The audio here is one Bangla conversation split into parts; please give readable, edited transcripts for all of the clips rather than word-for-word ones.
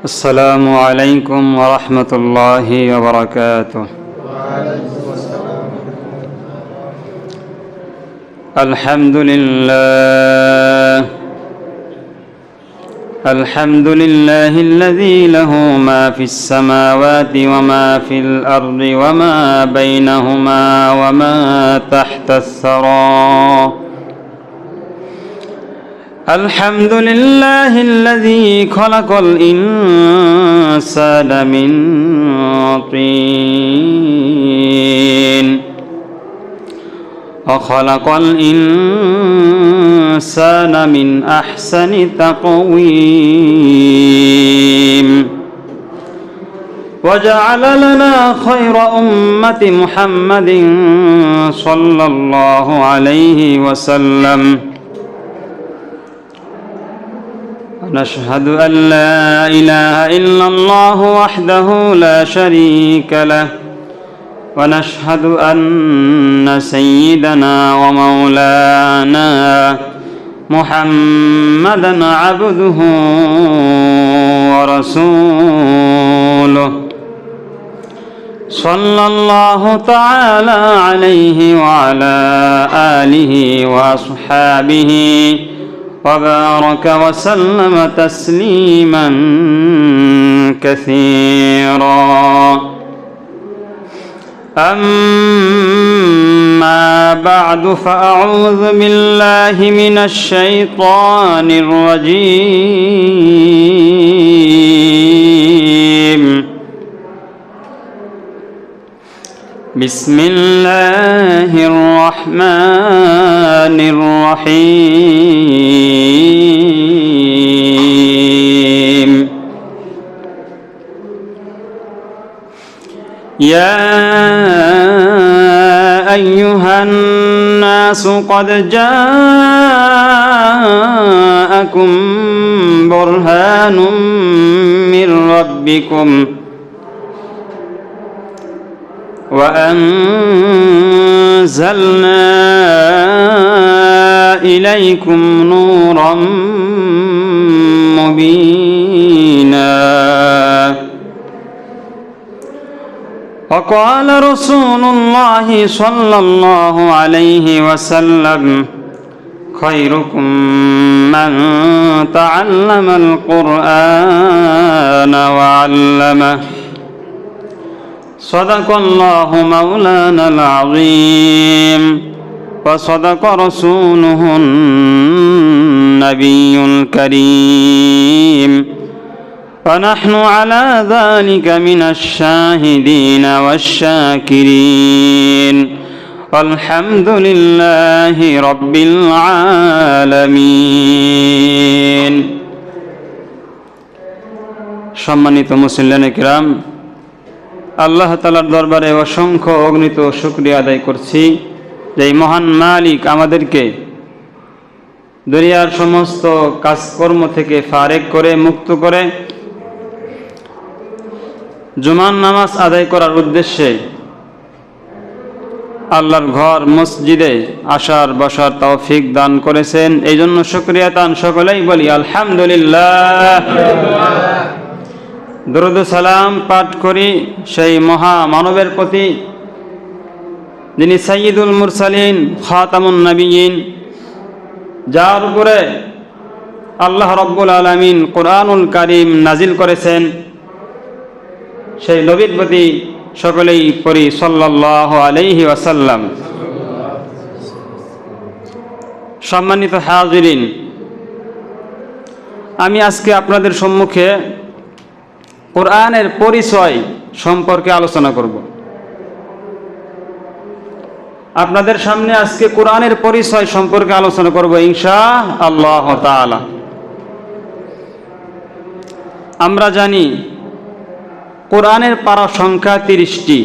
السلام عليكم ورحمة الله وبركاته. الحمد لله الذي له ما في السماوات وما في الأرض وما بينهما وما تحت الثرى. الحمد لله الذي خلق الإنسان من طين وخلق الإنسان من أحسن تقويم وجعل لنا خير أمة محمد صلى الله عليه وسلم. نشهد أن لا إله إلا الله وحده لا شريك له ونشهد أن سيدنا ومولانا محمدًا عبده ورسوله صلى الله تعالى عليه وعلى آله وأصحابه وبارك وسلم تسليما كثيرا. أما بعد فأعوذ بالله من الشيطان الرجيم. بسم الله الرحمن الرحيم. يا أيها الناس قد جاءكم برهان من ربكم وأنزلنا إليكم نورا مبينا. وقال رسول الله صلى الله عليه وسلم: خيركم من تعلم القرآن وعلمه. صدق الله مولانا العظيم وصدق رسوله النبي الكريم ونحن على ذلك من الشاهدين والشاكرين والحمد لله رب العالمين. সম্মানিত মুসলিম কিরাম, আল্লাহ তাআলার দরবারে অসংখ্য অগণিত শুকরিয়া আদায় করছি যে এই মহান মালিক আমাদেরকে দুনিয়ার সমস্ত কাজকর্ম থেকে ফারেক করে মুক্ত করে জুমার নামাজ আদায় করার উদ্দেশ্যে আল্লাহর ঘর মসজিদে আসার বসার তৌফিক দান করেছেন। এই জন্য শুকরিয়া তান সকলেই বলি আলহামদুলিল্লাহ। দরুদ সালাম পাঠ করি সেই মহা মানবের প্রতি যিনি সাইয়্যিদুল মুরসালিন খাতামুন নবিয়্যিন, যার উপরে আল্লাহ রাব্বুল আলামিন কোরআনুল কারীম নাজিল করেছেন, সেই নবীর প্রতি সকলেই পড়ি সাল্লাল্লাহু আলাইহি ওয়াসাল্লাম। সম্মানিত হাজিরিন, আমি আজকে আপনাদের সম্মুখে কোরআনের পরিচয় সম্পর্কে আলোচনা করব। আপনাদের সামনে আজকে কোরআনের পরিচয় সম্পর্কে আলোচনা করব ইনশাআল্লাহ তাআলা। আমরা জানি কোরআনের পারা সংখ্যা 30টি,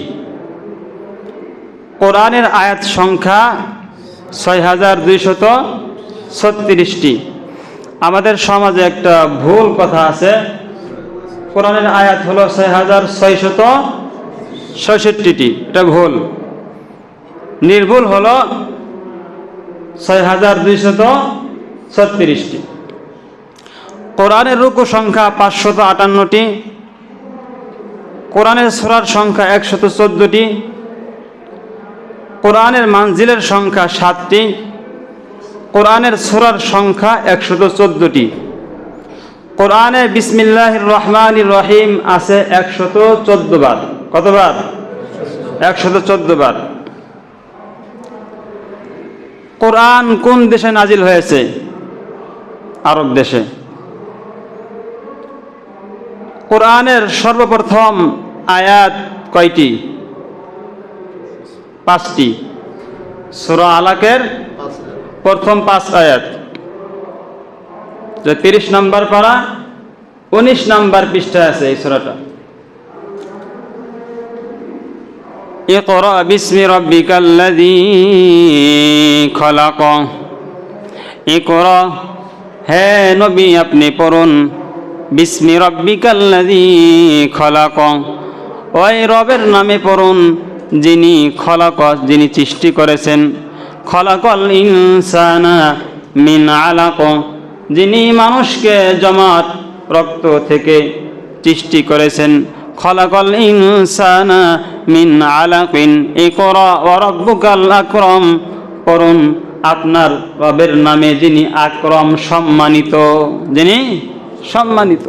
কোরআনের আয়াত সংখ্যা 6236টি। আমাদের সমাজে একটা ভুল কথা আছে, কোরআনের আয়াত হলো 6666টি। এটা ভুল। নির্ভুল হলো 6236টি। কোরআনের রুকু সংখ্যা 558টি, কোরআনের সূরার সংখ্যা 114টি, কোরআনের মানজিলের সংখ্যা 7টি, কোরআনের সূরার সংখ্যা 114টি। কোরআনে বিসমিল্লাহির রহমানির রহিম আছে 114 বার। কতবার? 114 বার। কোরআন কোন দেশে নাজিল হয়েছে? আরব দেশে। কোরআনের সর্বপ্রথম আয়াত কয়টি? 5টি। সূরা আলাকের প্রথম 5 আয়াত, 30 নম্বর পারা 19 নম্বর পৃষ্ঠায় আছে এই সূরাটা। ইকরা বিসমি রাব্বিকাল্লাযী খলাক। ইকরা, হে নবী আপনি পড়ুন, বিসমি রাব্বিকাল্লাযী খলাক, ওই রবের নামে পড়ুন যিনি খলাক, যিনি সৃষ্টি করেছেন। খলাকাল ইনসানা মিন আলাক, যিনি মানুষকে জমাট রক্ত থেকে সৃষ্টি করেছেন। খলাকাল ইনসানা মিন আলাকিন। ইকরা ওয়া রাব্বুকাল আকরাম, পড়ুন আপনার রবের নামে যিনি আকরম, সম্মানিত, যিনি সম্মানিত।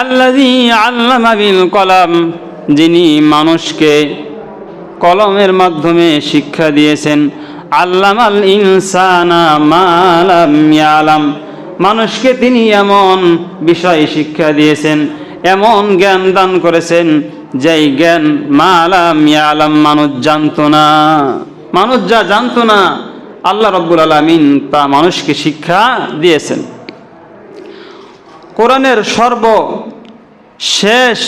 আল্লাযী আল্লামা বিল কলম, যিনি মানুষকে কলমের মাধ্যমে শিক্ষা দিয়েছেন। আল্লামাল ইনসানা মা লাম ইয়ালাম, মানুষকে তিনি এমন বিষয় শিক্ষা দিয়েছেন, এমন জ্ঞান দান করেছেন যেই জ্ঞান মা লাম ইয়ালাম, মানুষ জানতো না। মানুষ যা জানতো না আল্লাহ রাব্বুল আলামিন তা মানুষকে শিক্ষা দিয়েছেন। কোরআনের সর্বশেষ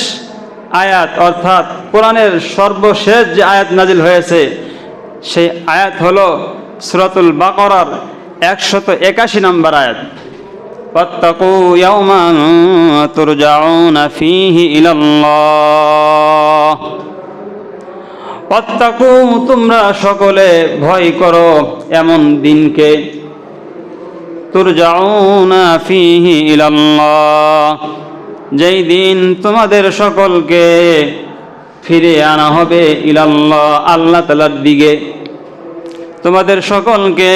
আয়াত, অর্থাৎ কোরআনের সর্বশেষ যে আয়াত নাজিল হয়েছে সেই আয়াত হলো সূরাতুল বাকারার 181 নম্বর আয়াত। ওয়াত্তাকু ইয়াওমান তুরজাউনা ফীহি ইলাল্লাহ। ওয়াত্তাকু, তোমরা সকলে ভয় করো এমন দিনকে, তুরজাউনা ফীহি ইলাল্লাহ, যেই দিন তোমাদের সকলকে ফিরে আনা হবে ইলাল্লাহ, আল্লাহ তাআলার দিকে। তোমাদের সকলকে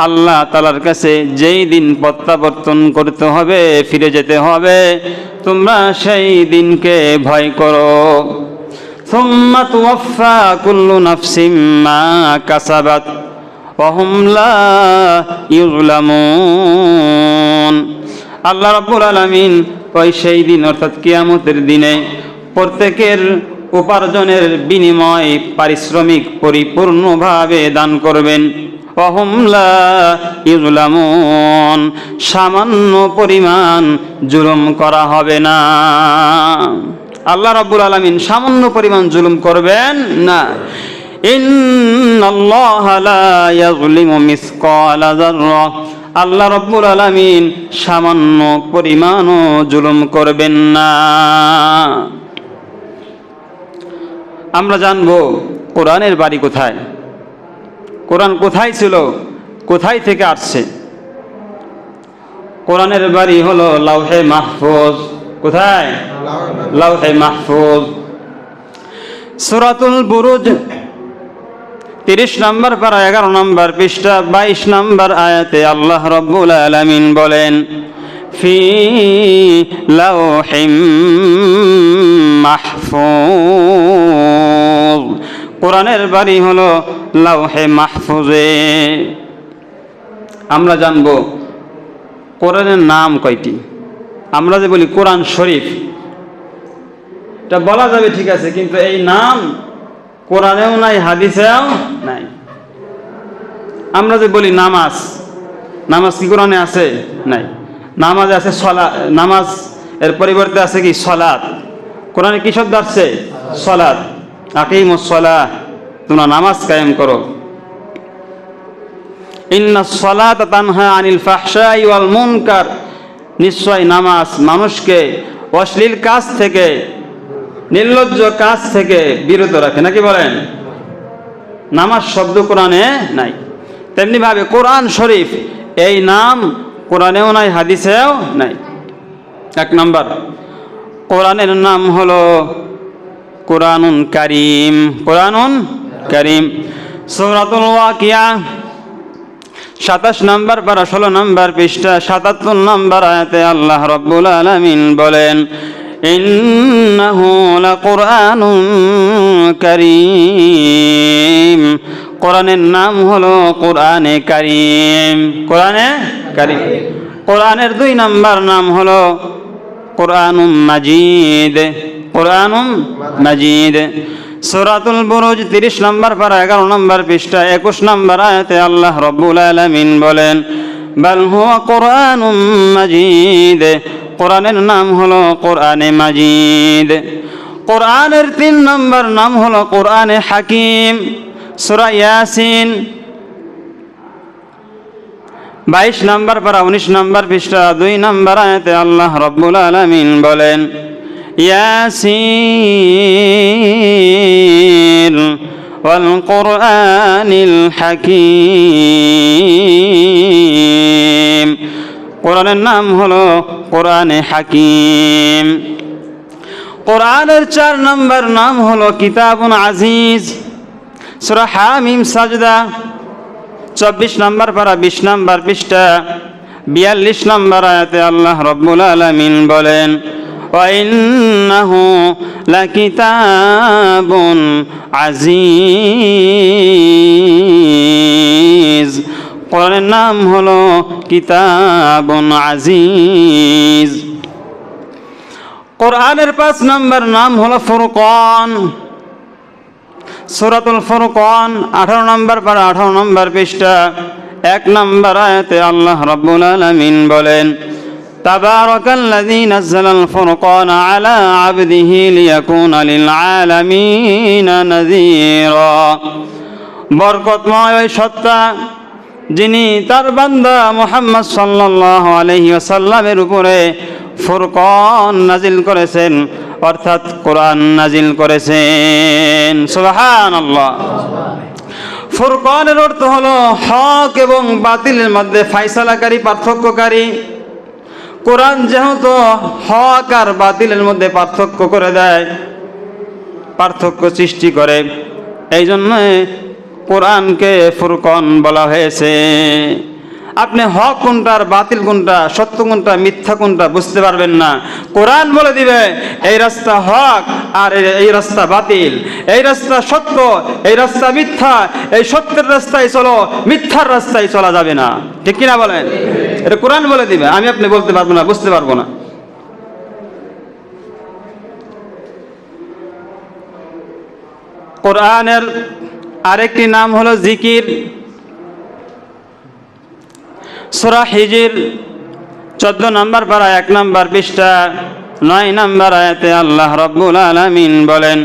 আল্লাহ তাআলার কাছে যেই দিন প্রত্যাবর্তন করতে হবে, ফিরে যেতে হবে, তোমরা সেই দিনকে ভয় করো। সুম্মা তুওয়াফা কুল্লু নাফসিম মা কাসাবাত ওয়া হুম লা ইউযলামুন। আল্লাহ রাব্বুল আলামিন ওই সেই দিন অর্থাৎ কিয়ামতের দিনে প্রত্যেকের উপার্জনের বিনিময় পারিশ্রমিক পরিপূর্ণভাবে দান করবেন। ওয়া হুম লা ইউযলামুন, সামান্য পরিমাণ জুলুম করা হবে না। আল্লাহ রাব্বুল আলামিন সামান্য পরিমাণ জুলুম করবেন না। ইন্নাল্লাহা লা ইয়াযলিমু মিসকালা যাররা, আল্লাহ রাব্বুল আলামিন সামান্য পরিমাণও জুলুম করবেন না। আমরা জানব কোরআনের বাড়ি কোথায়, কোরআন কোথায় ছিল, কোথায় থেকে আসছে। কোরআনের বাড়ি হলো লাউহে মাহফুজ। কোথায়? লাউহে মাহফুজ। সূরাতুল বুরুজ 30 নম্বর পারা 11 নম্বর পৃষ্ঠা 22 নম্বর আয়াতে আল্লাহ রাব্বুল আলামিন বলেন, ফি লাউহিম মাহফুজ, কোরআনের বাড়ি হলো লাউহে মাহফুজে। আমরা জানব কোরআনের নাম কয়টি। আমরা যে বলি কোরআন শরীফ, এটা বলা যাবে ঠিক আছে, কিন্তু এই নাম কোরআনেও নাই, হাদিসেও নাই। আমরা যে বলি নামাজ, নামাজ কি কোরআনে আছে? নাই। নামাজ আছে নামাজ, এর পরিবর্তে আছে কি সালাত। কোরআনে কি শব্দ আসছে? সালাত। আকিমুস সালাহ, তোমরা নামাজ কায়েম করো। ইন্নাস সালাতা তানহা আনিল ফাহশাই ওয়াল মুনকার, নিশ্চয় নামাজ মানুষকে অশ্লীল কাজ থেকে, নির্লজ্জ কাজ থেকে বিরত রাখে। নাকি বলেন? নামাজ শব্দ কোরআনে নাই। তেমনি ভাবে কোরআন শরীফ এই নাম কোরআনেও নাই, হাদিসেও নাই। এক নম্বর, কোরআনের নাম হলো কোরআনুন কারীম। কোরআনুন কারীম। সূরাতুল ওয়াকিয়া 27 নম্বর পারা 16 নম্বর পৃষ্ঠা 77 নম্বর আয়াতে আল্লাহ রাব্বুল আলামিন বলেন, ইন্নাহু লাকুরআনুন কারীম। কোরআনের নাম হলো কোরআনে কারীম। কোরআনে কারীম। কোরআনের 2 নম্বর নাম হলো কোরআনুম মাজিদ। কোরআনুম মাজিদ। সূরাতুল বুরুজ 30 নম্বর পারা 11 নম্বর পৃষ্ঠা 21 নম্বর আয়াতে আল্লাহ রাব্বুল আলামিন বলেন, বাল হুয়া কোরআনুম মাজিদ। কোরআনের নাম হলো কোরআনে মাজিদ। কোরআনের 3 নম্বর নাম হলো কোরআনে হাকিম। সূরা ইয়াসিন 22 নম্বর পারা 19 নম্বর পৃষ্ঠা 2 নম্বর আয়াতে আল্লাহ রাব্বুল আলামিন বলেন, ইয়াসিন ওয়াল কোরআনিল হাকিম। কোরআনের নাম হলো কোরআনে হাকিম। কোরআনের 4 নম্বর নাম হলো কিতাবুন আজিজ। সূরা হামিম সাজদা 24 নম্বর পারা 20 নম্বর পৃষ্ঠা 42 নম্বর আয়াতে আল্লাহ রাব্বুল আলামিন বলেন, ওয়া ইন্নাহু লাকিতাবুন আজিজ। কোরআনের নাম হলো কিতাবুন আজিজ। কোরআনের 5 নম্বর নাম হলো ফুরকান। সূরাতুল ফুরকান 18 নম্বর পারা 18 নম্বর পৃষ্ঠা 1 নম্বর আয়াতে আল্লাহ রাব্বুল আলামিন বলেন, তাবারাকাল্লাযী নাযালাল ফুরকানা আলা আবদিহি লিয়াকুনা লিল আলামিনা নাযীরা। বরকতময় ওই সত্তা যিনি তার বান্দা মুহাম্মদ সাল্লাল্লাহু আলাইহি ওয়াসাল্লামের উপরে ফুরকান নাজিল করেছেন, অর্থাৎ কোরআন নাজিল করেছেন। সুবহানাল্লাহ। ফুরকানের অর্থ হলো হক এবং বাতিলের মধ্যে ফয়সালাকারী, পার্থক্যকারী। কোরআন যেহেতু হক আর বাতিলের মধ্যে পার্থক্য করে দেয়, পার্থক্য সৃষ্টি করে, এই জন্য কোরআনকে ফুরকান বলা হয়েছে। আপনি হক কোনটা আর বাতিল কোনটা, সত্য কোনটা মিথ্যা কোনটা বুঝতে পারবেন না। কোরআন বলে দিবে এই রাস্তা হক আর এই রাস্তা বাতিল, এই রাস্তা সত্য, এই রাস্তা মিথ্যা, এই সত্যের রাস্তায় চলো, মিথ্যার রাস্তায় চলা যাবে না। ঠিক কিনা বলেন? এটা কোরআন বলে দিবে, আমি আপনি বলতে পারবো না, বুঝতে পারবো না। কোরআনের আরেকটি নাম হলো জিকির। সূরা হিজর 14 নম্বর পারা 1 নম্বর পৃষ্ঠা 9 নম্বর আয়াতে আল্লাহ রাব্বুল আলামিন বলেন,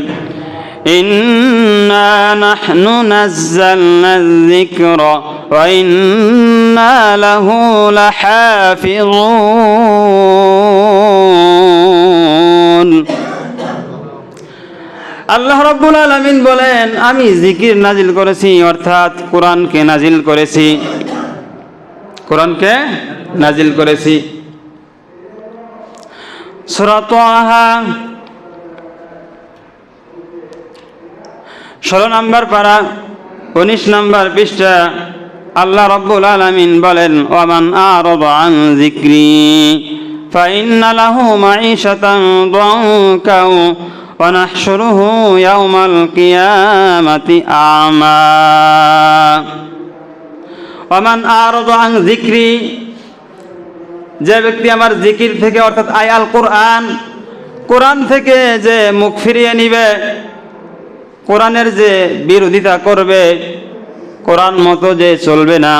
ইন্না নাহনু নাযালনা যিকরা ওয়া ইন্না লাহু লাহাফিযুন। আল্লাহ রাব্বুল আলামিন বলেন, আমি জিকির নাজিল করেছি, অর্থাৎ কোরআনকে নাজিল করেছি, কোরআনকে নাজিল করেছি। সূরা তাহা 16 নম্বর পারা 19 নম্বর পৃষ্ঠা আল্লাহ রাব্বুল আলামিন বলেন, ওয়ামান আরাদা আন যিকরি ফাইন্না লাহু মাঈশাতান দানকা ওয়া নাহশুরুহু ইয়াওমাল কিয়ামাতি আ'মা। ওয়ামান আরাদা আন যিকরি, যে ব্যক্তি আমার জিকির থেকে, অর্থাৎ আয়াল কোরআন, কোরআন থেকে যে মুখ ফিরিয়ে নিবে, কোরআনের যে বিরোধিতা করবে, কোরআন মতো যে চলবে না,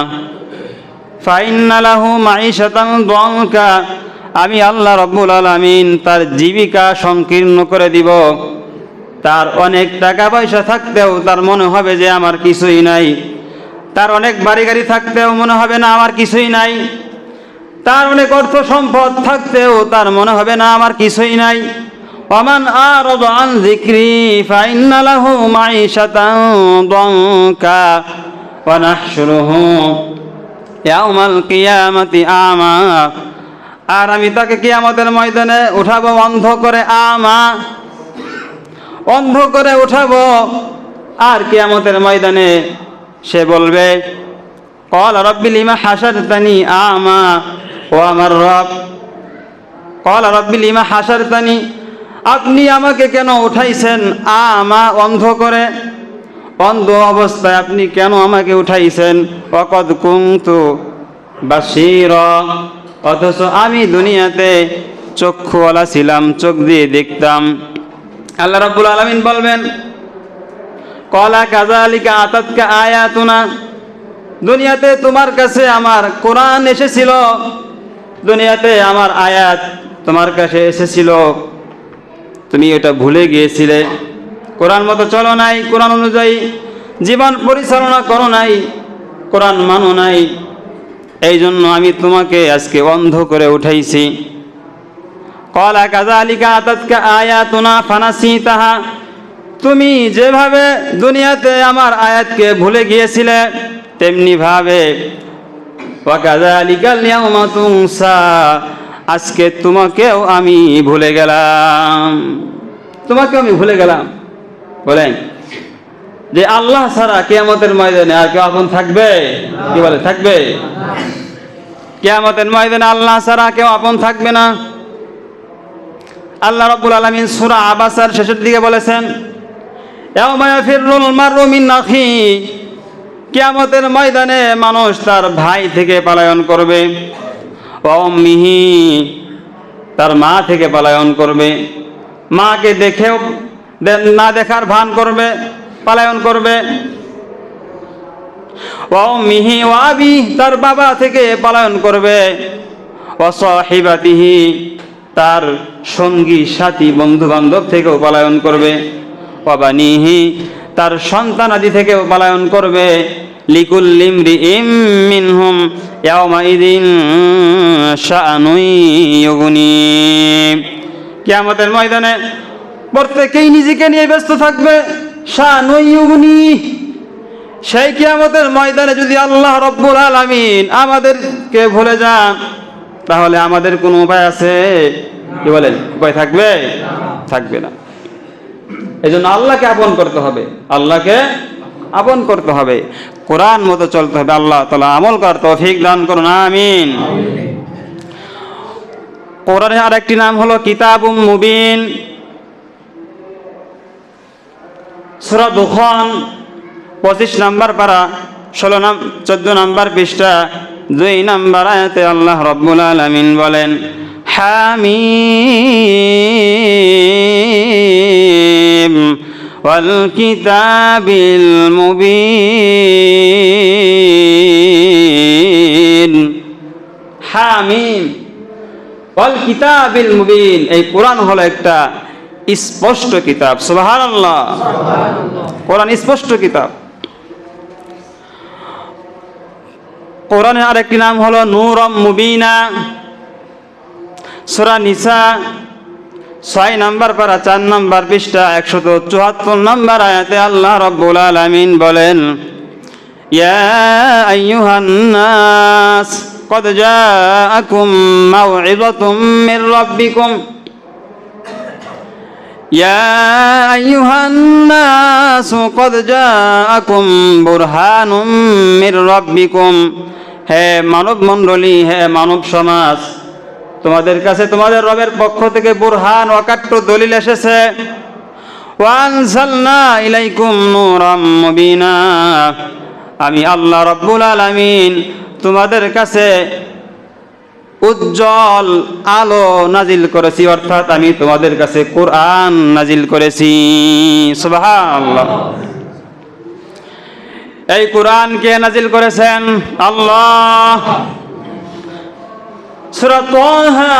ফাইন্না লাহু মাঈশাতান দানকা, আমি আল্লাহ রাব্বুল আলামিন তার জীবিকা সংকীর্ণ করে দিব। তার অনেক টাকা পয়সা থাকতেও তার মনে হবে যে আমার কিছুই নাই, তার অনেক বাড়ি গাড়ি থাকতেও মনে হবে না আমার কিছুই নাই, তার অনেক অর্থ সম্পদ থাকতেও তার মনে হবে না আমার কিছুই নাই। ওয়ামান আরাদা আন যিকরি ফাইন্না লাহু মাঈশাতান দানকা ওয়া নাহশুরুহু ইয়াউমাল কিয়ামাতি আমা, আর আমি তাকে কিয়ামতের ময়দানে উঠাবো অন্ধ করে, আমা, অন্ধ করে উঠাবো। আর কিয়ামতের ময়দানে সে বলবে, ক্বালা রাব্বি লিমা হাশারতানি আমা, ও আমার রব, ক্বালা রাব্বি লিমা হাশারতানি, আপনি আমাকে কেন উঠাইছেন আমা, অন্ধ করে, অন্ধ অবস্থায় আপনি কেন আমাকে উঠাইছেন? ওয়াকাদ কুনতু বাসীরা, অথচ আমি দুনিয়াতে চক্ষুওয়ালা ছিলাম, চোখ দিয়ে দেখতাম। আল্লাহ রাব্বুল আলামিন বলবেন, ক্বালা কাযালিকা আতাতকা আয়াতুনা, দুনিয়াতে তোমার কাছে আমার কোরআন এসেছিল, দুনিয়াতে আমার আয়াত তোমার কাছে এসেছিল, তুমি এটা ভুলে গিয়েছিলে, কোরআন মতো চলো নাই, কোরআন অনুযায়ী জীবন পরিচালনা করো নাই, কোরআন মানো নাই, এই জন্য আমি তোমাকে আজকে অন্ধ করে উঠাইছি। ক্বালা কাযালিকা আতাতকা আয়াতুনা ফানাসিতাহা, তুমি যেভাবে দুনিয়াতে আমার আয়াতকে ভুলে গিয়েছিলে তেমনি ভাবে ওয়া কাযালিকাল ইয়াউমা তুনসা, আজকে তোমাকেও আমি ভুলে গেলাম, তোমাকেও আমি ভুলে গেলাম। বলেন যে আল্লাহ ছাড়া কিয়ামতের ময়দানে আর কেউ আপন থাকবে? কি বলে, থাকবে? কিয়ামতের ময়দানে আল্লাহ ছাড়া কেউ আপন থাকবে না। আল্লাহ রাব্বুল আলামিন সূরা আবাসার শেষের দিকে বলেছেন, ইয়াউমা ইয়াফিরুল মারউ মিন আখি, কিয়ামতের ময়দানে মানুষ তার ভাই থেকে পলায়ন করবে, ওয়া উম্মিহি, তার মা থেকে পলায়ন করবে, মাকে দেখেও না দেখার ভান করবে, পলায়ন করবে, ওয়া উম্মিহি ওয়া আবি, তার বাবা থেকে পলায়ন করবে, ওয়া সাহিবাতিহি, তার সঙ্গী সাথী বন্ধু বান্ধব থেকেও পলায়ন করবে, ওয়া বানিহি, তার সন্তানাদি থেকেও পলায়ন করবে। লিকুল্লি ইমরিইম মিনহুম ইয়াওমাইযিন শাআনুন ইউগনি, কিয়ামতের ময়দানে প্রত্যেকেই নিজেকে নিয়ে ব্যস্ত থাকবে। শাআনুন ইউগনি, সেই কিয়ামতের ময়দানে যদি আল্লাহ রাব্বুল আলামিন আমাদেরকে ভুলে যান তাহলে আমাদের কোনো উপায় আছে? কি বলেন, উপায় থাকবে? থাকবে না। এই জন্য আল্লাহকে আপন করতে হবে, আল্লাহকে আপন করতে হবে, কোরআন মতো চলতে হবে। আল্লাহ তাআলা আমল করার তৌফিক দান করুন, আমিন। কোরআনের আরেকটি নাম হলো কিতাবুম মুবিন। সূরা দুখান 25 নম্বর পারা 14 নম্বর পৃষ্ঠা 2 নম্বর আয়াতে আল্লাহ রাব্বুল আলামিন বলেন, হামিম ওয়াল কিতাবিল মুবিন, হামিম ওয়াল কিতাবিল মুবিন, এই কোরআন হলো একটা স্পষ্ট কিতাব। সুবহানাল্লাহ, কোরআন স্পষ্ট কিতাব। কোরআনের আরেকটি নাম হলো নূরম মুবিনা। সূরা নিসা 6 নম্বর পারা 4 নম্বর পৃষ্ঠা 174 নম্বর আয়াতে আল্লাহ রাব্বুল আলামিন বলেন, ইয়া আইয়ুহান নাস ক্বাদ জাআকুম মাউইযাতুম মির রাব্বিকুম, ইয়া আইয়ুহান নাস ক্বাদ জাআকুম বুরহানুম মির রাব্বিকুম, হে মানব মণ্ডলী, হে মানব সমাজ, তোমাদের কাছে তোমাদের রবের পক্ষ থেকে বুরহান, অকাট্য দলিল এসেছে। ওয়া আনজালনা ইলাইকুম নূরাম মুবিনা, আমি আল্লাহ রাব্বুল আলামিন তোমাদের কাছে উজ্জ্বল আলো নাজিল করেছি, অর্থাৎ আমি তোমাদের কাছে কোরআন নাজিল করেছি। সুবহানাল্লাহ। এই কোরআন কে নাজিল করেছেন? আল্লাহ। সূরা তাহা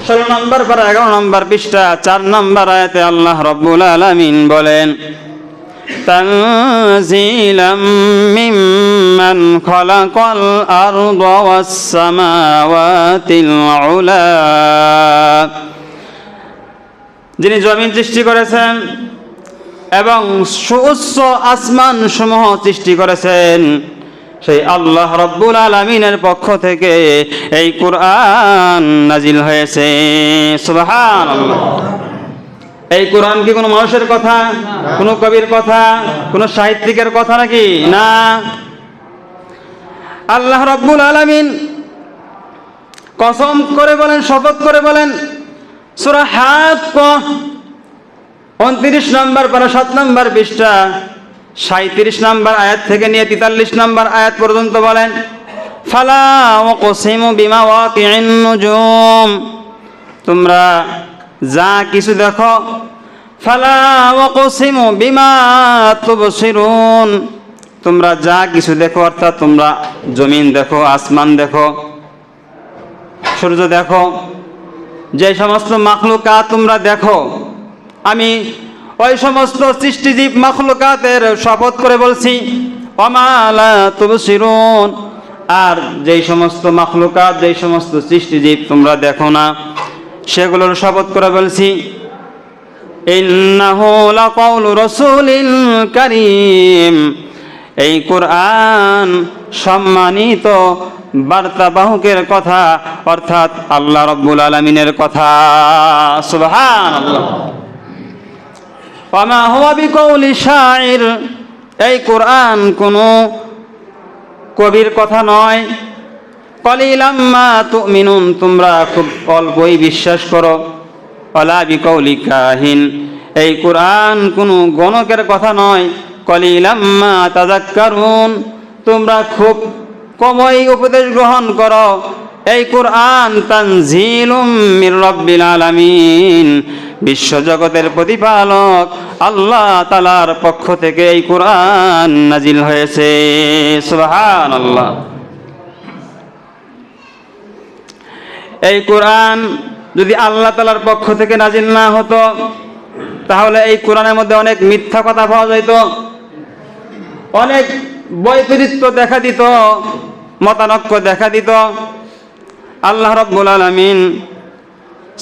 16 নম্বর পারা 11 নম্বর পৃষ্ঠা 4 নম্বর আয়াতে আল্লাহ রাব্বুল আলামিন বলেন, তানজিলাম মিম্মান খালাকাল আরদা ওয়াস সামাওয়াতিল উলা, যিনি জমিন সৃষ্টি করেছেন এবং সুউচ্চ আসমান সমূহ সৃষ্টি করেছেন, সেই আল্লাহ রাব্বুল আলামিনের পক্ষ থেকে এই কোরআন নাজিল হয়েছে। সুবহানাল্লাহ। এই কোরআন কি কোনো মানুষের কথা, কোনো কবির কথা, কোনো সাহিত্যিকের কথা নাকি? না, আল্লাহ রাব্বুল আলামিন কসম করে বলেন, শপথ করে বলেন, সূরা হাক্কাহ 29 নম্বর পারা 7 নম্বর পৃষ্ঠা 37 নম্বর আয়াত থেকে নিয়ে 43 নম্বর আয়াত পর্যন্ত বলেন, ফালা ওয়াকসিমু বিমাওয়াকিন নুজুম, তোমরা যা কিছু দেখো, ফালা ওয়াকসিমু বিমা তুবসিরুন, তোমরা যা কিছু দেখো, অর্থাৎ তোমরা জমিন দেখো, আসমান দেখো, সূর্য দেখো, যে সমস্ত মাখলুকাত তোমরা দেখো, আমি ওই সমস্ত সৃষ্টিজীব মাখলুকাতের শপথ করে বলছি, ওমা লা তুবসিরুন, আর যেই সমস্ত মাখলুকাত, যেই সমস্ত সৃষ্টিজীব তোমরা দেখো না, সেগুলোর শপথ করে বলছি, ইন্নাহু লাকাউলু রাসূলিল কারীম, এই কোরআন সম্মানিত বার্তাবাহকের কথা, অর্থাৎ আল্লাহ রাব্বুল আলামিনের কথা। সুবহানাল্লাহ। ওয়া মা হুয়া বিকাউলি শাইর, এই কোরআন কোনো কবির কথা নয়। কলিলাম মা তুমিনুন, তোমরা খুব অল্পই বিশ্বাস করো। ওয়ালা বিকাউলি কাহিন, এই কোরআন কোনো গণকের কথা নয়। কলিলাম মা তাযাক্কারুন, তোমরা খুব কমই উপদেশ গ্রহণ করো। এই কোরআন তানজিলুম মির রাব্বিল আলামিন, বিশ্বজগতের প্রতিপালক আল্লাহ তাআলার পক্ষ থেকে এই কোরআন নাজিল হয়েছে। সুবহানাল্লাহ। এই কোরআন যদি আল্লাহ তাআলার পক্ষ থেকে নাজিল না হতো, তাহলে এই কোরআনের মধ্যে অনেক মিথ্যা কথা পাওয়া যেত, অনেক বৈপরীত্য দেখা দিত, মতানক্য দেখা দিত। আল্লাহ রাব্বুল আলামিন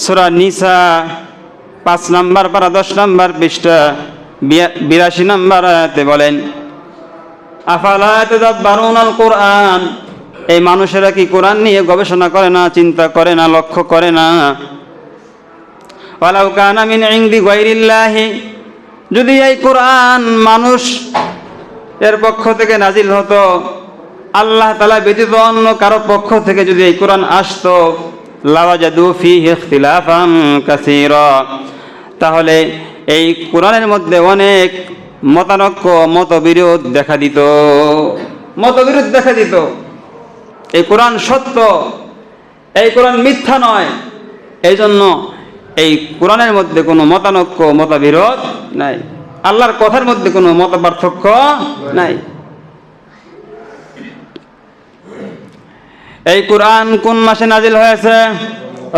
সূরা নিসা 5 নম্বর পারা 10 নম্বর পৃষ্ঠা 82 নম্বর আয়াতে বলেন, আফালা তাদাব্বারুনাল কোরআন, এই মানুষেরা কি কোরআন নিয়ে গবেষণা করে না, চিন্তা করে না, লক্ষ্য করে না? ওয়ালাউ কানা মিন ইনদি গায়রিল্লাহি, যদি এই কোরআন মানুষ এর পক্ষ থেকে নাজিল হতো, আল্লাহ তাআলা ব্যতীত অন্য কারো পক্ষ থেকে যদি এই কোরআন আসতো, লাওয়াজাদু ফীহি ইখতিলাফান কাসীরা, তাহলে এই কোরআনের মধ্যে অনেক মতানক্য, মতবিরোধ দেখা দিত, মতবিরোধ দেখা দিত। এই কোরআন সত্য, এই কোরআন মিথ্যা নয়। এই জন্য এই কোরআনের মধ্যে কোনো মতানক্য, মতবিরোধ নাই, আল্লাহর কথার মধ্যে কোনো মত পার্থক্য নাই। এই কোরআন কোন মাসে নাজিল হয়েছে?